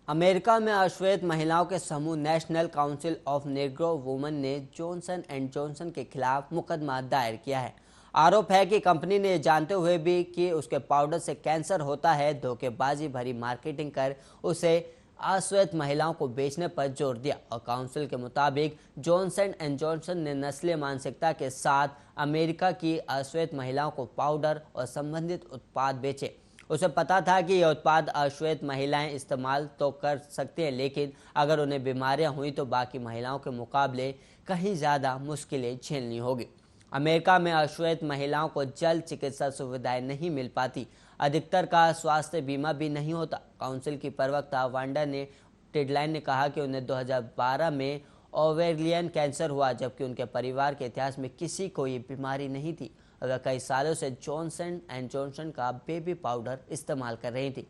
America में अश्वेत महिलाओं के समूह national council of Negro women ने जॉनसन एंड जॉनसन के खिलाफ मुकदमा दायर किया है। आरोप है कि कंपनी ने जानते हुए भी कि उसके पाउडर से कैंसर होता है, धोखेबाजी भरी मार्केटिंग कर उसे अश्वेत महिलाओं को बेचने पर जोर दिया। और काउंसिल के मुताबिक जॉनसन एंड जॉनसन ने नस्लीय मानसिकता के साथ अमेरिका की अश्वेत महिलाओं को पाउडर और संबंधित उत्पाद बेचे। उसे पता था कि यह उत्पाद अश्वेत महिलाएं इस्तेमाल तो कर सकती हैं, लेकिन अगर उन्हें बीमारियां हुई तो बाकी महिलाओं के मुकाबले कहीं ज़्यादा मुश्किलें झेलनी होगी। अमेरिका में अश्वेत महिलाओं को जल्द चिकित्सा सुविधाएं नहीं मिल पाती, अधिकतर का स्वास्थ्य बीमा भी नहीं होता। काउंसिल की प्रवक्ता वांडा ने डेडलाइन ने कहा कि उन्हें 2012 में ओवेरियन कैंसर हुआ, जबकि उनके परिवार के इतिहास में किसी को ये बीमारी नहीं थी। वह कई सालों से जॉनसन एंड जॉनसन का बेबी पाउडर इस्तेमाल कर रही थी,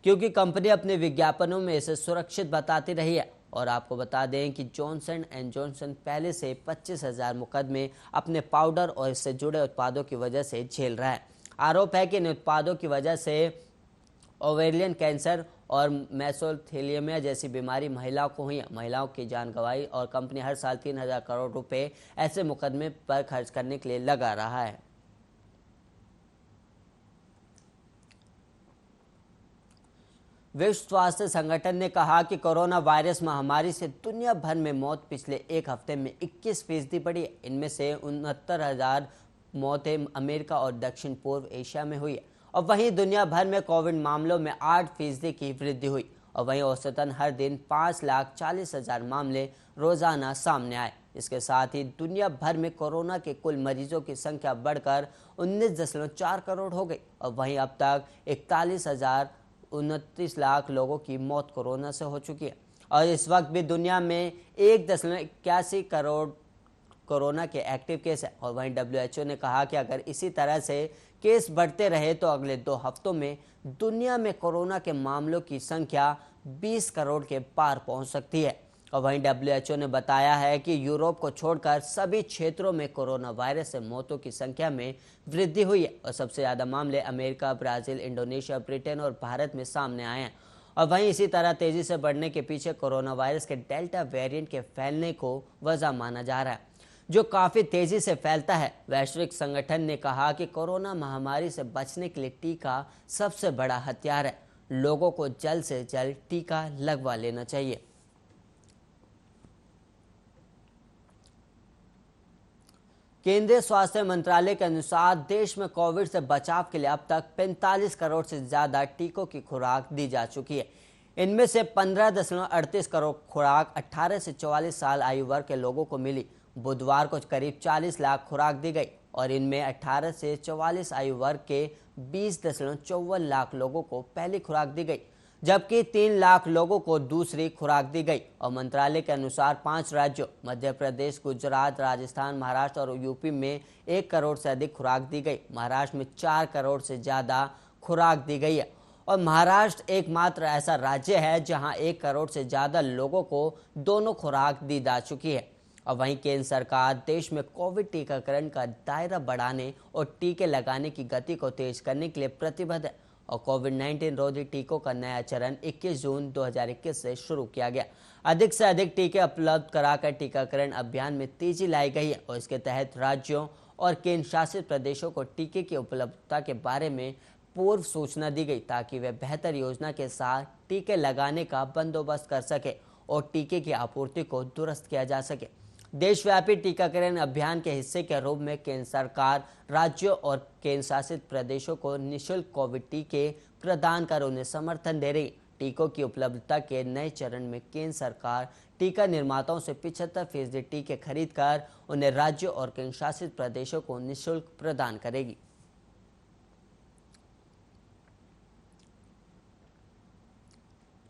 क्योंकि कंपनी अपने विज्ञापनों में इसे सुरक्षित बताती रही है। और आपको बता दें कि जॉनसन एंड जॉनसन पहले से 25,000 मुकदमे अपने पाउडर और इससे जुड़े उत्पादों की वजह से झेल रहा है। आरोप है कि इन उत्पादों की वजह से ओवेरियन कैंसर और मेसोथेलियमिया जैसी बीमारी महिलाओं को हुई, महिलाओं की जान गंवाई, और कंपनी हर साल 3,000 करोड़ रुपए ऐसे मुकदमे पर खर्च करने के लिए लगा रहा है। विश्व स्वास्थ्य संगठन ने कहा कि कोरोना वायरस महामारी से दुनिया भर में मौत पिछले एक हफ्ते में 21% बढ़ी है। इनमें से 69,000 मौतें अमेरिका और दक्षिण पूर्व एशिया में हुई है। और वहीं दुनिया भर में कोविड मामलों में 8% की वृद्धि हुई। और वहीं औसतन हर दिन 5,40,000 मामले रोजाना सामने आए। इसके साथ ही दुनिया भर में कोरोना के कुल मरीजों की संख्या बढ़कर 19.4 करोड़ हो गई। और वहीं अब तक 41,29 लाख लोगों की मौत कोरोना से हो चुकी है। और इस वक्त भी दुनिया में 1.81 करोड़ कोरोना के एक्टिव केस है। और वहीं WHO ने कहा कि अगर इसी तरह से केस बढ़ते रहे तो अगले 2 हफ्तों में दुनिया में कोरोना के मामलों की संख्या 20 करोड़ के पार पहुंच सकती है। और वहीं WHO ने बताया है कि यूरोप को छोड़कर सभी क्षेत्रों में कोरोना वायरस से मौतों की संख्या में वृद्धि हुई है। और सबसे ज़्यादा मामले अमेरिका, ब्राज़ील, इंडोनेशिया, ब्रिटेन और भारत में सामने आए हैं। और वहीं इसी तरह तेज़ी से बढ़ने के पीछे कोरोना वायरस के डेल्टा वेरिएंट के फैलने को वजह माना जा रहा है, जो काफ़ी तेज़ी से फैलता है। वैश्विक संगठन ने कहा कि कोरोना महामारी से बचने के लिए टीका सबसे बड़ा हथियार है। लोगों को जल्द से जल्द टीका लगवा लेना चाहिए। केंद्रीय स्वास्थ्य मंत्रालय के अनुसार देश में कोविड से बचाव के लिए अब तक 45 करोड़ से ज़्यादा टीकों की खुराक दी जा चुकी है। इनमें से 15.38 करोड़ खुराक 18 से 44 साल आयु वर्ग के लोगों को मिली। बुधवार को करीब 40 लाख खुराक दी गई और इनमें 18 से 44 आयु वर्ग के 20.54 लाख लोगों को पहली खुराक दी गई, जबकि 3 लाख लोगों को दूसरी खुराक दी गई। और मंत्रालय के अनुसार 5 राज्यों मध्य प्रदेश, गुजरात, राजस्थान, महाराष्ट्र और यूपी में 1 करोड़ से अधिक खुराक दी गई। महाराष्ट्र में 4 करोड़ से ज़्यादा खुराक दी गई है। और महाराष्ट्र एकमात्र ऐसा राज्य है जहां 1 करोड़ से ज़्यादा लोगों को दोनों खुराक दी जा चुकी है। और वहीं केंद्र सरकार देश में कोविड टीकाकरण का दायरा बढ़ाने और टीके लगाने की गति को तेज करने के लिए प्रतिबद्ध है। और कोविड-19 रोधी टीकों का नया चरण 21 जून 2021 से शुरू किया गया। अधिक से अधिक टीके उपलब्ध कराकर टीकाकरण अभियान में तेजी लाई गई है। और इसके तहत राज्यों और केंद्र शासित प्रदेशों को टीके की उपलब्धता के बारे में पूर्व सूचना दी गई, ताकि वे बेहतर योजना के साथ टीके लगाने का बंदोबस्त कर सके और टीके की आपूर्ति को दुरुस्त किया जा सके। देशव्यापी टीकाकरण अभियान के हिस्से के रूप में केंद्र सरकार राज्यों और केंद्र शासित प्रदेशों को निःशुल्क कोविड टीके प्रदान कर उन्हें समर्थन दे रही। टीकों की उपलब्धता के नए चरण में केंद्र सरकार टीका निर्माताओं से 75% टीके खरीद कर उन्हें राज्यों और केंद्र शासित प्रदेशों को निःशुल्क प्रदान करेगी।